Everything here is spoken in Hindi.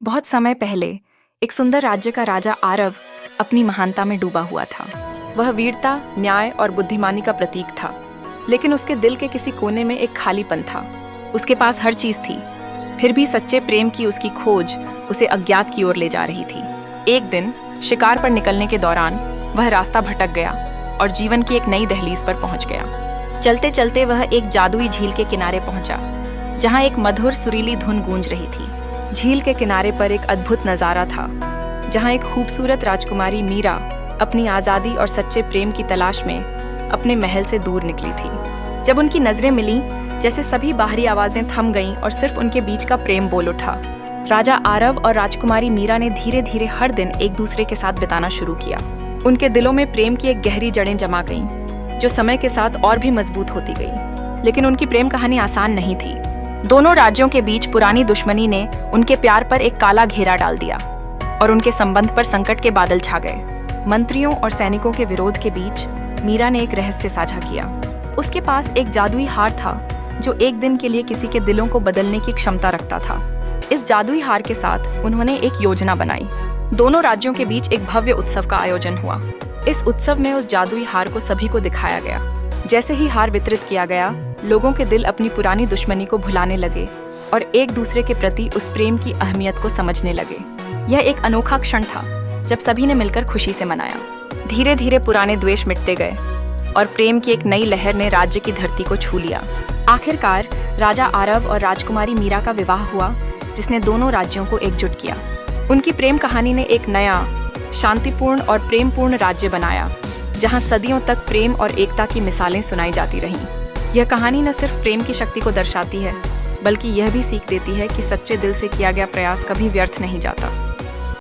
बहुत समय पहले एक सुंदर राज्य का राजा आरव अपनी महानता में डूबा हुआ था। वह वीरता, न्याय और बुद्धिमानी का प्रतीक था, लेकिन उसके दिल के किसी कोने में एक खालीपन था। उसके पास हर चीज थी, फिर भी सच्चे प्रेम की उसकी खोज उसे अज्ञात की ओर ले जा रही थी। एक दिन शिकार पर निकलने के दौरान वह रास्ता भटक गया और जीवन की एक नई दहलीज पर पहुंच गया। चलते चलते वह एक जादुई झील के किनारे पहुंचा, जहां एक मधुर सुरीली धुन गूंज रही थी। झील के किनारे पर एक अद्भुत नजारा था, जहां एक खूबसूरत राजकुमारी मीरा अपनी आजादी और सच्चे प्रेम की तलाश में अपने महल से दूर निकली थी। जब उनकी नजरें मिली, जैसे सभी बाहरी आवाजें थम गईं और सिर्फ उनके बीच का प्रेम बोल उठा। राजा आरव और राजकुमारी मीरा ने धीरे धीरे हर दिन एक दूसरे के साथ बिताना शुरू किया। उनके दिलों में प्रेम की एक गहरी जड़ें जमा गईं, जो समय के साथ और भी मजबूत होती गई। लेकिन उनकी प्रेम कहानी आसान नहीं थी। दोनों राज्यों के बीच पुरानी दुश्मनी ने उनके प्यार पर एक काला घेरा डाल दिया और उनके संबंध पर संकट के बादल छा गए। मंत्रियों और सैनिकों के विरोध के बीच मीरा ने एक रहस्य साझा किया। उसके पास एक जादुई हार था, जो एक दिन के लिए किसी के दिलों को बदलने की क्षमता रखता था। इस जादुई हार के साथ उन्होंने एक योजना बनाई। दोनों राज्यों के बीच एक भव्य उत्सव का आयोजन हुआ। इस उत्सव में उस जादुई हार को सभी को दिखाया गया। जैसे ही हार वितरित किया गया, लोगों के दिल अपनी पुरानी दुश्मनी को भुलाने लगे और एक दूसरे के प्रति उस प्रेम की अहमियत को समझने लगे। यह एक अनोखा क्षण था, जब सभी ने मिलकर खुशी से मनाया। धीरे धीरे पुराने द्वेष मिटते गए और प्रेम की एक नई लहर ने राज्य की धरती को छू लिया। आखिरकार राजा आरव और राजकुमारी मीरा का विवाह हुआ, जिसने दोनों राज्यों को एकजुट किया। उनकी प्रेम कहानी ने एक नया, शांतिपूर्ण और प्रेमपूर्ण राज्य बनाया, जहां सदियों तक प्रेम और एकता की मिसालें सुनाई जाती रहीं। यह कहानी न सिर्फ प्रेम की शक्ति को दर्शाती है, बल्कि यह भी सीख देती है कि सच्चे दिल से किया गया प्रयास कभी व्यर्थ नहीं जाता।